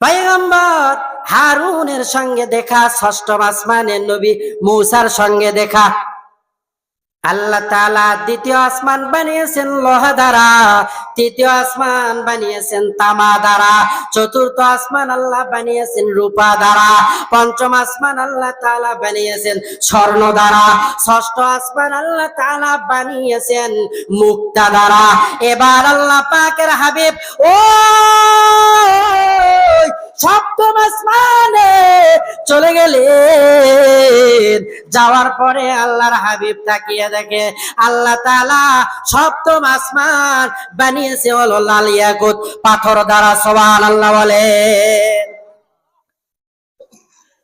পয়গম্বর হারুনের সঙ্গে দেখা, ষষ্ঠম আসমানের নবী মূসার সঙ্গে দেখা। আল্লাহ তাআলা দ্বিতীয় আসমান বানিয়েছেন লোহা দ্বারা, তৃতীয় আসমান বানিয়েছেন তামা দ্বারা, চতুর্থ আসমান আল্লাহ বানিয়েছেন রূপা দ্বারা, পঞ্চম আসমান আল্লাহ তাআলা বানিয়েছেন স্বর্ণ দ্বারা, ষষ্ঠ আসমান আল্লাহ তাআলা বানিয়েছেন মুক্তা দ্বারা। এবার আল্লাহ পাকের হাবিব ও সপ্তম আসমানে চলে গেলেন। যাওয়ার পরে আল্লাহর হাবিব তাকিয়ে দেখে আল্লাহ তাআলা সপ্তম আসমান বানিয়েছে হলো লাল ইয়াকুত পাথর দ্বারা। সুবহানাল্লাহ বলেন।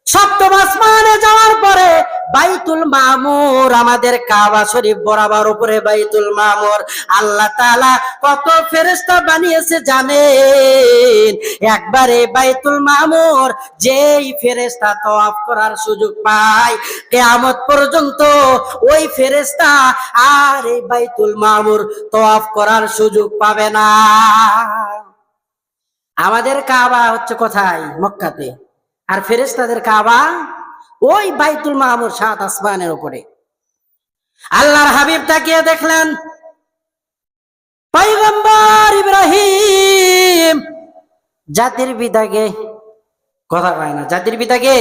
সপ্তম আসমানে যাওয়ার পরে বাইতুল মামুর, আমাদের কাবা শরীফ বরাবর উপরে বাইতুল মামুর, আল্লাহ তাআলা কত ফেরেশতা বানিয়েছে জানেন? একবারে বাইতুল মামুর যেই ফেরেশতা তওয়াফ করার সুযোগ পায়, কিয়ামত পর্যন্ত ওই ফেরেশতা আর এই বাইতুল মামুর তওয়াফ করার সুযোগ পাবে না। আমাদের কাবা হচ্ছে কোথায়? মক্কাতে। আর ফেরেশতাদের কাবা ওই বাইতুল মামুর, ৭ আসমানের উপরে। আল্লাহর হাবিব তাকিয়ে দেখলেন পয়গম্বর ইব্রাহিম জাতির পিতাকে, কথা কয় না, জাতির পিতাকে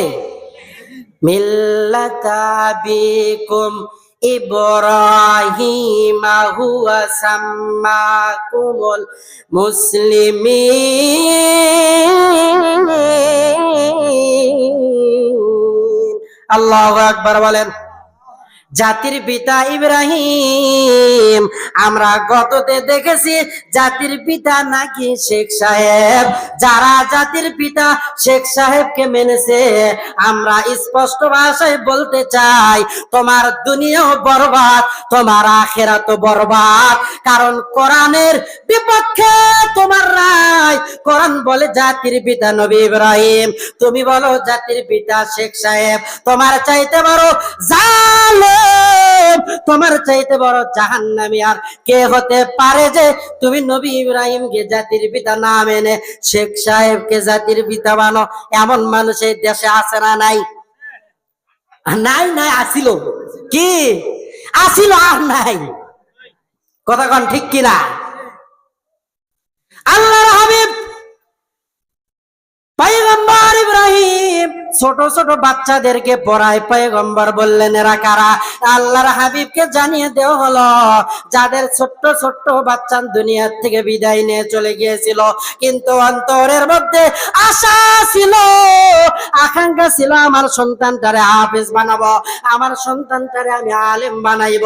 মিল্লাতা আবিকুম ইব্রাহিম হুয়া সাম্মাকুমুল মুসলিমিন। আল্লাহু আকবার বলেন। জাতির পিতা ইব্রাহিম, আমরা গততে দেখেছি জাতির পিতা নাকি শেখ সাহেব। যারা জাতির পিতা শেখ সাহেবকে মেনেছে, আমরা স্পষ্ট ভাষায় বলতে চাই তোমার দুনিয়াও বরবাদ, তোমার আখিরাতও বরবাদ। কারণ কোরআনের বিপক্ষে তোমার রায়। কোরআন বলে জাতির পিতা নবী ইব্রাহিম, তুমি বলো জাতির পিতা শেখ সাহেব। তোমার চাইতে বড় জালেম, তোমার চাইতে বড় জাহান্নামী আর কে হতে পারে যে তুমি নবী ইব্রাহিমকে জাতির পিতা না মেনে শেখ সাহেবকে জাতির পিতা বানো? এমন মানুষ এই দেশে আছে না নাই? নাই, নাই, আসিল কি? আসিল আর নাই। কথা কন ঠিক কিনা? আল্লাহর হাবিব পয়গম্বর ইব্রাহিম ছোট ছোট বাচ্চাদেরকে পড়ায়। পয়গম্বর বললেন এরা কারা? আল্লাহর হাবিবকে জানিয়ে দেওয়া হলো যাদের ছোট্ট ছোট্ট বাচ্চা দুনিয়ার থেকে বিদায় নিয়ে চলে গিয়েছিল, কিন্তু অন্তরের মধ্যে আশা ছিল, আকাঙ্ক্ষা ছিল আমার সন্তানটারে হাফেজ বানাবো, আমার সন্তানটারে আমি আলেম বানাইব,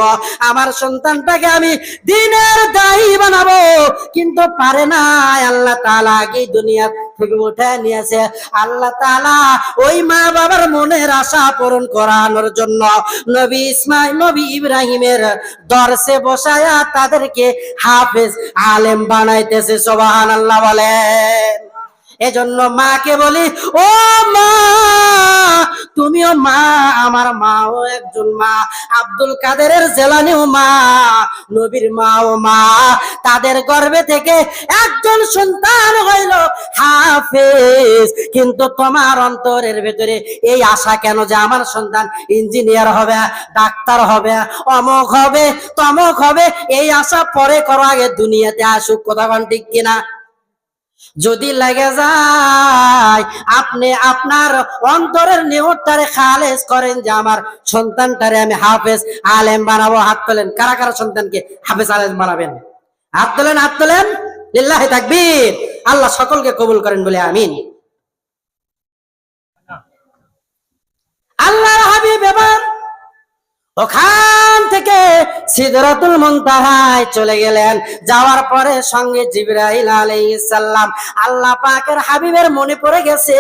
আমার সন্তানটাকে আমি দ্বীনের দায়ী বানাবো, কিন্তু পারে না। আল্লাহ তাআলা আগে দুনিয়া থেকে উঠে নিয়েছে। আল্লাহ তাআলা ওই মা বাবার মনের আশা পূরণ করানোর জন্য নবী ইসমাইল, নবী ইব্রাহিমের দরসে বসায়া তাদেরকে হাফেজ আলেম বানাইতেছে। সুবহানাল্লাহ বলেন। এজন্য মাকে বলি, ও মা, তুমিও মা, আমার মাও একজন মা, আব্দুল কাদেরের জেলানিও মা, নবীর মাও মা। তাদের গর্ভে থেকে একজন সন্তান হইল হাফেজ, কিন্তু তোমার অন্তরের ভেতরে এই আশা কেন যে আমার সন্তান ইঞ্জিনিয়ার হবে, ডাক্তার হবে, অমুক হবে, তমুক হবে? এই আশা পরে করো, আগে দুনিয়াতে আসুক। কথা বল ঠিক কিনা? যদি লেগে যায়, আপনি আপনার অন্তরের নিয়তটারে খালেস করেন যে আমার সন্তানটারে আমি হাফেজ আলেম বানাবো। হাত তোলেন, কারা কারা সন্তানকে হাফেজ আলেম বানাবেন? হাত তোলেন, হাত তোলেন। লিল্লাহি তাকবীর। আল্লাহ সকলকে কবুল করেন বলে আমিন। আল্লাহর হাবিব এবার ওখান থেকে সিদরাতুল মুনতাহায় চলে গেলেন। যাওয়ার পরে সঙ্গে জিবরাইল আলাইহিস সালাম। আল্লাহ পাকের হাবিবের মনে পড়ে গেছে,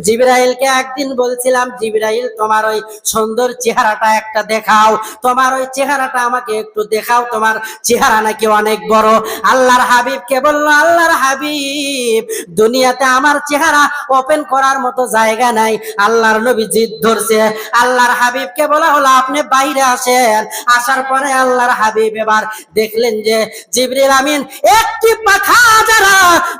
জিবরাইলকে একদিন বলছিলাম, জিবরাইল তোমার ওই সুন্দর চেহারাটা একটা দেখাও, তোমার ওই চেহারাটা আমাকে একটু দেখাও, তোমার চেহারা নাকি অনেক বড়। আল্লাহর হাবিবকে বলল, আল্লাহর হাবিব, দুনিয়াতে আমার চেহারা ওপেন করার মতো জায়গা নাই। আল্লাহর নবী জিদ ধরছে। আল্লাহর হাবিবকে বলা হলো, আপনি বাইরে আসেন, আসার পরে আল্লাহর হাবিব এবার দেখলেন যে জিবরিল আমিন একটি পাখা যারা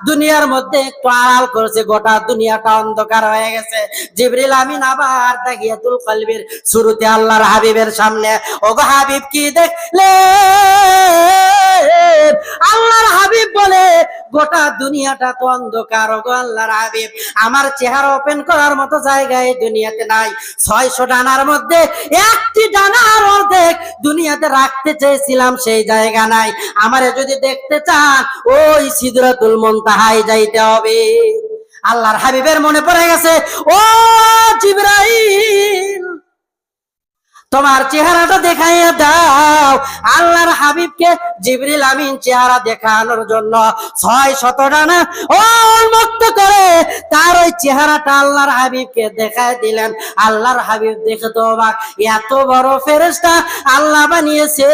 দুনিয়ার মধ্যে একটু আড়াল করছে, গোটা দুনিয়াটা অন্ধকার হয়ে গেছে। জিবরিল আমিন আবার তাহিয়াতুল কলবির শুরুতে আল্লাহর হাবিবের সামনে, ওগো হাবিব কি দেখলেন? আল্লাহর হাবিব বলে, গোটা দুনিয়াটা তো অন্ধকার। ওগো আল্লাহর হাবিব, আমার চেহারা ওপেন করার মতো জায়গা এই দুনিয়াতে নাই। 600 ডানার মধ্যে একটি ডানার অর্ধেক দুনিয়াতে রাখতে চেয়েছিলাম, সেই জায়গা নাই। আমারে যদি দেখতে চান ওই সিদরাতুল মুনতাহায় যাইতে হবে। আল্লাহর হাবিবের মনে পড়ে গেছে, ও জিবরাইল, তোমার চেহারাটা দেখাইয়া দাও। আল্লাহর হাবিবকে জিবরিল আমিন চেহারা দেখানোর জন্য 600 ডানা উন্মুক্ত করে তার ওই চেহারাটা আল্লাহর হাবিবকে দেখায় দিলেন। আল্লাহর হাবিব দেখে তো অবাক, এত বড় ফেরেশতা আল্লাহ বানিয়েছে,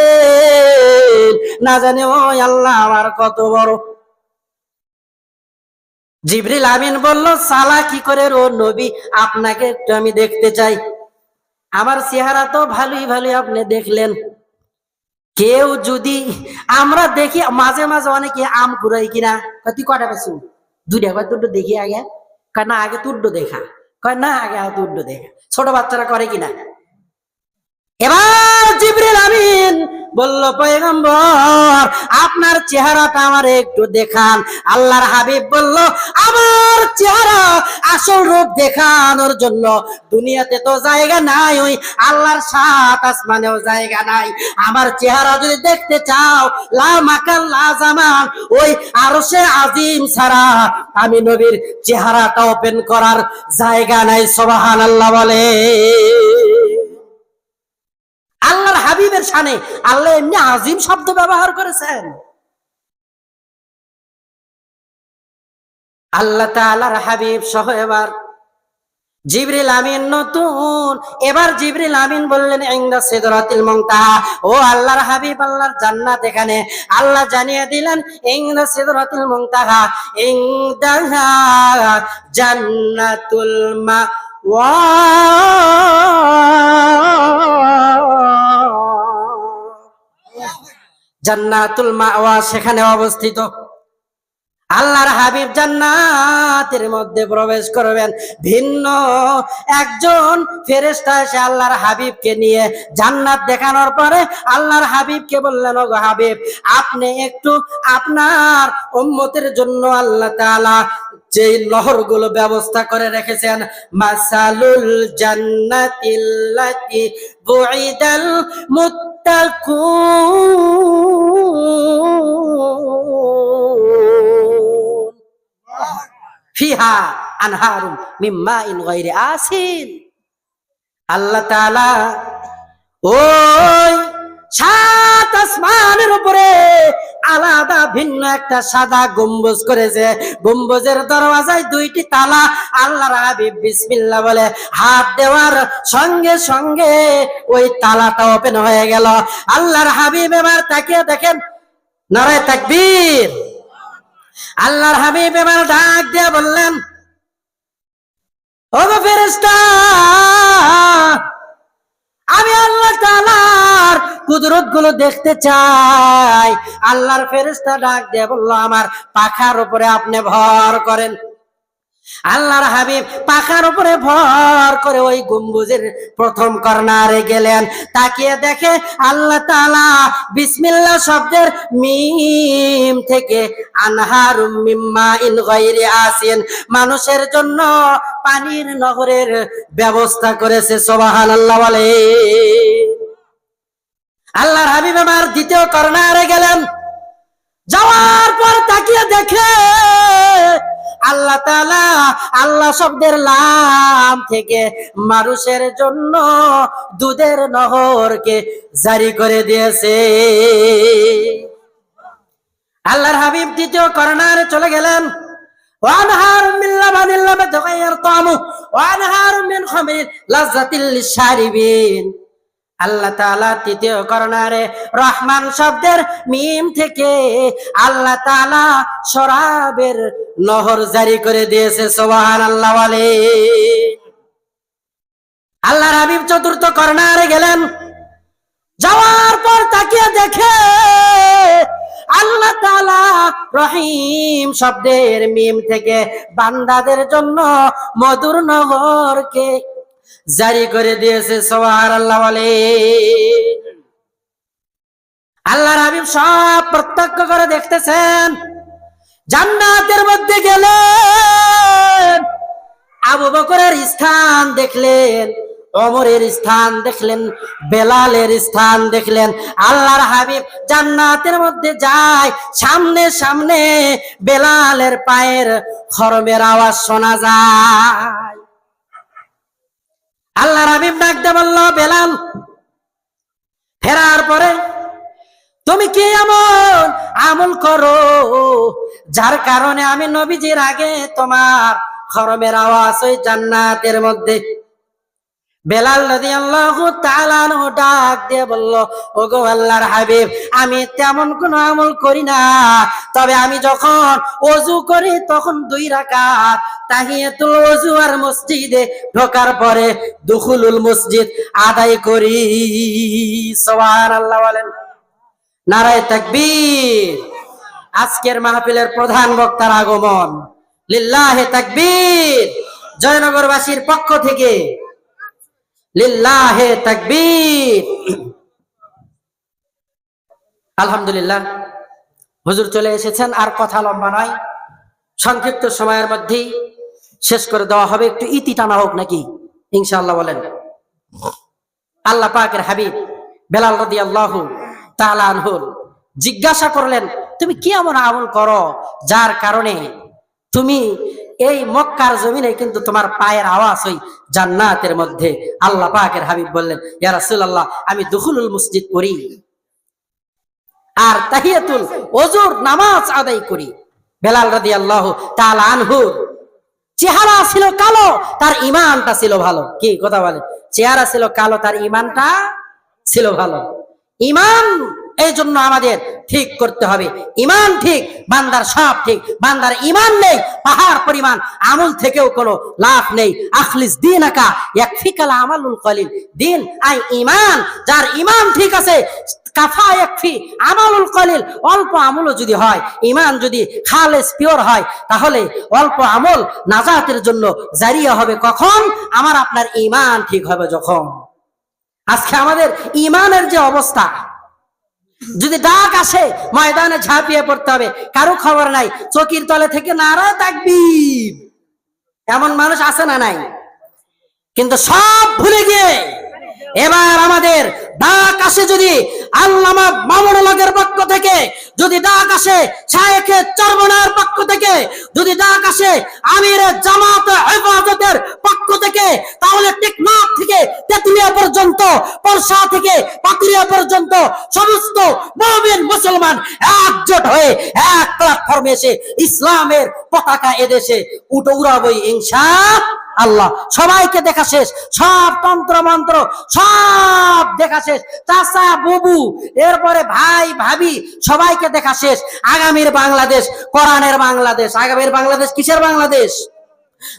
না জানে ওই আল্লাহ আবার কত বড়। জিবরিল আমিন বলল, সালা কি করে ও নবী, আপনাকে একটু আমি দেখতে চাই। আমার চেহারা তো ভালোই ভালোই আপনি দেখলেন। কেউ যদি আমরা দেখি মাঝে মাঝে অনেকে আম কুড়াই কিনা, তুই কটা পেছু, দুইটা কয় দুটো দেখি আগে, কয় না আগে তুড্ডো দেখা, কয় না আগে তুড্ডো দেখা। ছোট বাচ্চারা করে কিনা? এবার জিবরিল আমিন বলল, পয়গম্বর আপনার চেহারাটা আমার একটু দেখান। আল্লাহর হাবিব বলল, আমার চেহারা আসল রূপ দেখানোর জন্য দুনিয়াতে তো জায়গা নাই, ওই আল্লাহর 7 আসমানেও জায়গা নাই। আমার চেহারা যদি দেখতে চাও, লা মাকান লা জামান, ওই আরশে আজিম ছাড়া আমি নবীর চেহারাটা ওপেন করার জায়গা নাই। সুবহানাল্লাহ বলে। আল্লাহর হাবিবের শানে আল্লাহ এমনি আজিম শব্দ ব্যবহার করেছেন। আল্লাহ তাআলার হাবিব সহ এবার জিবরিল আমিন নতুন, এবার জিবরিল আমিন বললেন, ইনদা সিদরাতিল মুনতাহা, ও আল্লাহর হাবিব, আল্লাহর জান্নাত এখানে। আল্লাহ জানিয়ে দিলেন, ইনদা সিদরাতিল মুনতাহা, ইনদাহা জান্নাতুল মাওয়া। জান্নাতুল মাওয়া সেখানে অবস্থিত। আল্লাহর হাবিব জান্নাতের মধ্যে প্রবেশ করবেন। ভিন্ন একজন ফেরেশতা এসে আল্লাহর হাবিবকে নিয়ে জান্নাত দেখানোর পরে আল্লাহর হাবিবকে বললেন, ওগো হাবিব, আপনি একটু আপনার উম্মতের জন্য আল্লাহ তাআলা যে নহরগুলো ব্যবস্থা করে রেখেছেন, মাসালুল জান্নাতিল্লাতি বুইদাল মুত্তাকুন ফিহা আনহারুম মিন মাইন গায়রি আসিন। আল্লাহ তাআলা ওই 7 আসমানের উপরে আলাদা ভিন্ন একটা সাদা গম্বুজ করেছে। গম্বুজের দরওয়াজায় 2টি তালা। আল্লাহর হাবিব বিসমিল্লাহ বলে হাত দেওয়ার সঙ্গে সঙ্গে ওই তালাটা ওপেন হয়ে গেল। আল্লাহর হাবিব এবার তাকিয়ে দেখেন, নারে তাকবীর। আল্লাহর হাবিব এবার ডাক দিয়ে বললেন, ওগো ফেরেশতা, আমি আল্লাহ তাআলার কুদরত গুলো দেখতে চাই। আল্লাহর ফেরেশতা ডাক দিয়ে বলল, আমার পাখার উপরে আপনি ভর করেন। আল্লাহর হাবিব পাখার উপরে ভর করে ওই গম্বুজের প্রথম কর্নারে গেলেন। তাকিয়ে দেখে আল্লাহ তাআলা বিসমিল্লাহ শব্দের মিম থেকে আনহারুম মিন মাইন গায়রি আসিন, মানুষের জন্য পানির নহরের ব্যবস্থা করেছে। সুবহানাল্লাহ বলে। আল্লাহর হাবিব আমার দ্বিতীয় কর্নারে গেলেন। যাওয়ার পর তাকিয়ে দেখে আল্লাহ তাআলা আল্লাহ শব্দের লাম থেকে মানুষের জন্য দুধের নহরকে জারি করে দিয়েছে। আল্লাহর হাবিব দ্বিতীয় কর্নারে চলে গেলেন। ওয়ানহারুম মিন লাবানিন লাম ইয়াতাগায়্যার তা'আমুহু ওয়ানহারুম মিন খামরিন লাযযাতিল লিশ-শারিবিন। আল্লাহ তাআলা তৃতীয় কর্নারে রহমান শব্দের মিম থেকে আল্লাহ তাআলা শরাবের নহর জারি করে দিয়েছে। সুবহানাল্লাহ বলে। আল্লাহর হাবিব চতুর্থ কর্নারে গেলেন। যাওয়ার পর তাকিয়ে দেখে আল্লাহ তাআলা রহিম শব্দের মিম থেকে বান্দাদের জন্য মধুর নহরকে জারি করে দিয়েছে। সুবহানাল্লাহ বলে। আল্লাহর হাবিব সব প্রত্যক্ষ করে দেখতেছেন। জান্নাতের মধ্যে গেলেন, আবু বকরের স্থান দেখলেন, ওমরের স্থান দেখলেন, বেলালের স্থান দেখলেন। আল্লাহর হাবিব জান্নাতের মধ্যে যায়, সামনে সামনে বেলালের পায়ের খরমের আওয়াজ শোনা যায়। আল্লাহর হাবিব ডাকতে বলল, বেলাল, ফেরার পরে তুমি কি এমন আমল করো যার কারণে আমি নবীজির আগে তোমার খরমের আওয়াজ ওই জান্নাতের মধ্যে? বেলাল রাদিয়াল্লাহু তাআলা আনহু ডাক দিয়ে বলল, ওগো আল্লাহর হাবিব, আমি তেমন কোনো আমল করি না, তবে আমি যখন ওযু করি তখন 2 রাকাত তাহিয়াতুল ওযু আর মসজিদে ঢোকার পরে দুখুলুল মসজিদ আদায় করি। সুবহানাল্লাহ বলেন। নারায়ে তাকবীর। আজকের মাহফিলের প্রধান বক্তার আগমন। লিল্লাহে তাকবীর। জয়নগরবাসীর পক্ষ থেকে লিল্লাহে তাকবীর। আলহামদুলিল্লাহ, হুজুর চলে এসেছেন। আর কথা লম্বা নয়, সংক্ষিপ্ত সময়ের মধ্যেই শেষ করে দেওয়া হবে। একটু ইতি টানা হোক নাকি? ইনশাআল্লাহ বলেন। আল্লাহ পাকের হাবিব বেলাল রাদিয়াল্লাহু তাআলা আনহু জিজ্ঞাসা করলেন, তুমি কি এমন আমল করো যার কারণে তুমি এই মক্কার জমিনে কিন্তু তোমার পায়ের আওয়াজ ওই জান্নাতের মধ্যে? আল্লাহ পাকের হাবিব বললেন, ইয়া রাসূলুল্লাহ, আমি দুখুলুল মসজিদ করি আর তাহিয়াতুল ওযুর নামাজ আদায় করি। বেলাল রাদিয়াল্লাহু তাআলা আনহুর চেহারা ছিল কালো, তার ঈমানটা ছিল ভালো। কি কথা বলে? চেহারা ছিল কালো, তার ঈমানটা ছিল ভালো। ঈমান এই জন্য আমাদের ঠিক করতে হবে। ঈমান ঠিক, বান্দার সব ঠিক। বান্দার ঈমান নেই, পাহাড় পরিমাণ আমল থেকেও কোনো লাভ নেই। আখলিস দীনাকা ইয়াকফিকাল আমালুল কলিল। দিন আই ঈমান, যার ঈমান ঠিক আছে, কাফা ইয়াকফি আমালুল কলিল। অল্প আমলও যদি হয়, ঈমান যদি খালেস পিওর হয়, তাহলে অল্প আমল নাজাতের জন্য জারিয়া হবে। কখন? আমার আপনার ঈমান ঠিক হবে যখন। আজকে আমাদের ঈমানের যে অবস্থা, যদি ডাক আসে ময়দানে ঝাঁপিয়ে পড়তে হবে, কারো খবর নাই, চকির তলে থেকে নারায়ে তাকবীর। এমন মানুষ আছে না নাই? কিন্তু সব ভুলে গিয়ে এবার আমাদের ডাক আসে, যদি আল্লামা মামুনুল হকের পক্ষ থেকে, যদি ডাক আসে শায়েখে চরমনার পক্ষ থেকে, যদি ডাক আসে আমিরে জামাত হেফাজতের পক্ষ থেকে, তাহলে টেকনাফ থেকে তেতুলিয়া পর্যন্ত, পরশা থেকে পাতুরিয়া পর্যন্ত সমস্ত মুমিন মুসলমান একজোট হয়ে এক প্ল্যাটফর্মে এসে ইসলামের পতাকা এদেশে উড়াবই ইনশাআল্লাহ। সবাইকে দেখা শেষ, সব তন্ত্র মন্ত্র সব দেখা শেষ, চাচা বুবু এরপরে ভাই ভাবি সবাইকে দেখা শেষ। আগামীর বাংলাদেশ কোরআনের বাংলাদেশ। আগামীর বাংলাদেশ কিসের বাংলাদেশ?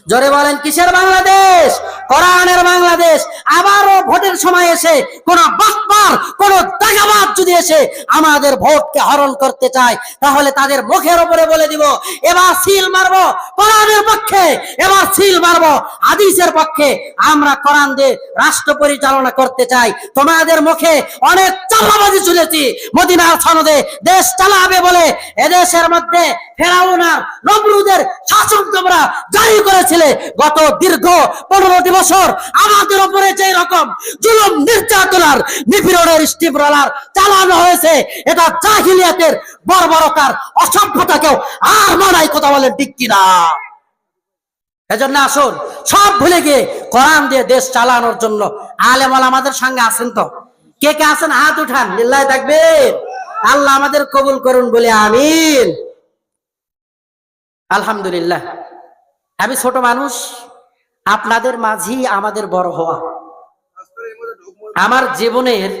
জোরে বলেন, কিসের বাংলাদেশ? কোরআনের বাংলাদেশ। আবারও ভোটের সময় এসে কোন বাটপার, কোন দাগাবাজ যদি এসে আমাদের ভোটকে হরণ করতে চায়, তাহলে তাদের মুখের উপরে বলে দিব, এবার সিল মারবো কোরআনের পক্ষে, এবার সিল মারবো হাদিসের পক্ষে। আমরা কোরআন দিয়ে রাষ্ট্র পরিচালনা করতে চাই। তোমাদের মুখে অনেক চালাবাজি শুনেছি, মদিনার সনদে দেশ চালাবে বলে এদেশের মধ্যে ফেরাউন আর নমরুদের শাসন তোমরা জারি করেছিলে। গত দীর্ঘ 15 বছর আমাদের উপরে যে রকম জুলুম নির্যাতনার নিপীড়নের স্টিমরোলার চালানো হয়েছে, এটা জাহিলিয়াতের বর্বরতার অসভ্যতাকেও আর মানায়। কথা বলেন ঠিক কিনা? এজন্য আসুন সব ভুলে গিয়ে কোরআন দিয়ে দেশ চালানোর জন্য আলেম ওলামাদের সঙ্গে আছেন তো? কে কে আছেন হাত উঠান, লিল্লাহি তাকবীর। আল্লাহ আমাদের কবুল করুন বলে আমিন। আলহামদুলিল্লাহ। আমি ছোট মানুষ, আপনাদের মাঝেই আমাদের বড় হওয়া। আমার জীবনের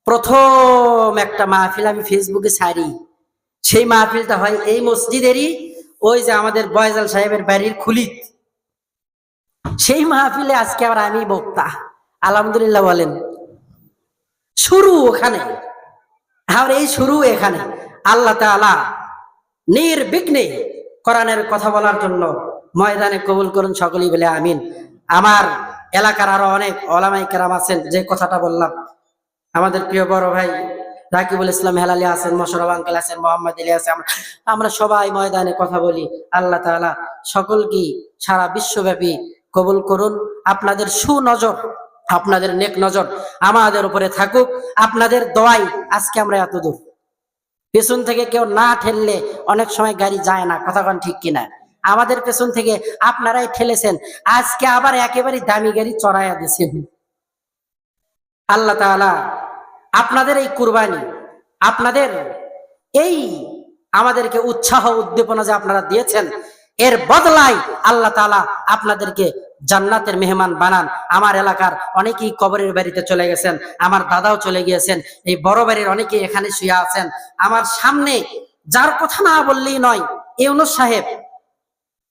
প্রথম একটা মাহফিল আমি ফেসবুকে ছাড়ি। সেই মাহফিলটা হয় এই মসজিদেরই, ওই যে আমাদের বয়জাল সাহেবের বাড়ির খুলিত। সেই মাহফিলে আজকে আবার আমি বক্তা। আলহামদুলিল্লাহ বলেন। শুরু ওখানে, আর এই শুরু এখানে। আল্লাহ তাআলা নির্বিঘ্নে কোরআনের কথা বলার জন্য ময়দানে কবুল করুন, সকলেই বলে আমিন। আমার এলাকার আরো অনেক ওলামায়ে কেরাম আছেন, যে কথাটা বললাম, আমাদের প্রিয় বড় ভাই রাকিবুল ইসলাম হেলালি আছেন, মোশাররফ আঙ্কেল আছেন, মোহাম্মদ আলী আছে, আমরা সবাই ময়দানে কথা বলি। আল্লাহ তাআলা সকলকে সারা বিশ্বব্যাপী কবুল করুন। আপনাদের সুনজর, আপনাদের নেক নজর আমাদের উপরে থাকুক। আপনাদের দোয়াই আজকে আমরা এত দূর। পেছন থেকে কেউ না ঠেললে অনেক সময় গাড়ি যায় না, কথা কোন ঠিক কিনা? আমাদের পেছন থেকে আপনারাই ঠেলেছেন, আজকে আবার একেবারে দামি গাড়ি চড়াইয়া দিয়েছেন। আল্লাহ তাআলা আপনাদের এই কুরবানি, আপনাদের এই আমাদেরকে উৎসাহ উদ্দীপনা যে আপনারা দিয়েছেন, এর বদলায় আল্লাহ তাআলা আপনাদেরকে জান্নাতের মেহমান বানান। আমার এলাকার অনেকেই কবরের বাড়িতে চলে গেছেন, আমার দাদাও চলে গিয়েছেন, এই বড় বাড়ির অনেকেই এখানে শুয়ে আছেন। আমার সামনে যার কথা না বললেই নয়, ইউনূস সাহেব,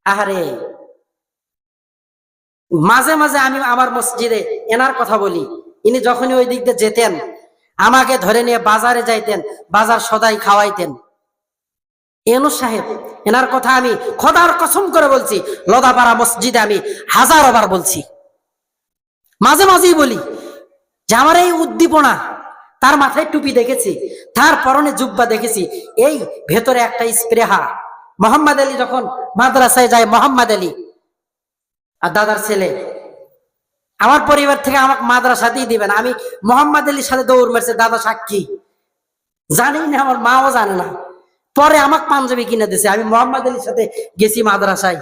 আহারে মাঝে মাঝে আমি আমার মসজিদে এনার কথা বলি। ইনি যখনই ওই দিক দিয়ে যেতেন, আমাকে ধরে নিয়ে বাজারে যাইতেন, বাজার সদাই খাওয়াইতেন। ইউনূস সাহেব, এনার কথা আমি খোদার কসম করে বলছি, লদাপাড়া মসজিদে আমি হাজারবার বলছি, মাঝে মাঝেই বলি যে আমার এই উদ্দীপনা, তার মাথায় টুপি দেখেছি, তার পরনে জুব্বা দেখেছি, এই ভেতরে একটা স্প্রেহা। মোহাম্মদ আলী যখন মাদ্রাসায় যায়, মোহাম্মদ আলী আর দাদার ছেলে, আমার পরিবার থেকে আমাকে মাদ্রাসাতেই দিবেন, আমি মোহাম্মদ আলীর সাথে দৌড় মারছে, দাদা সাক্ষী, জানি না, আমার মাও জানে না। পরে আমাকে পাঞ্জাবি কিনে দিয়েছে, আমি মোহাম্মদ আলীর সাথে গেছি মাদ্রাসায়।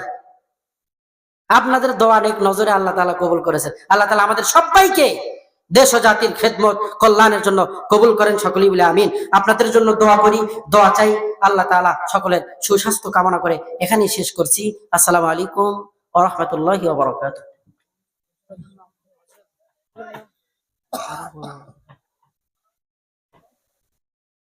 আপনাদের দোয়া নেক নজরে আল্লাহ তাআলা কবুল করেছেন। আল্লাহ তাআলা আমাদের সবাইকে দেশ ও জাতির খেদমত কল্যাণের জন্য কবুল করেন, সকলেই বলে আমিন। আপনাদের জন্য দোয়া করি, দোয়া চাই। আল্লাহ তাআলা সকলের সুস্বাস্থ্য কামনা করে এখানেই শেষ করছি। আসসালামু আলাইকুম ওয়া রাহমাতুল্লাহি ওয়া বারাকাতুহু।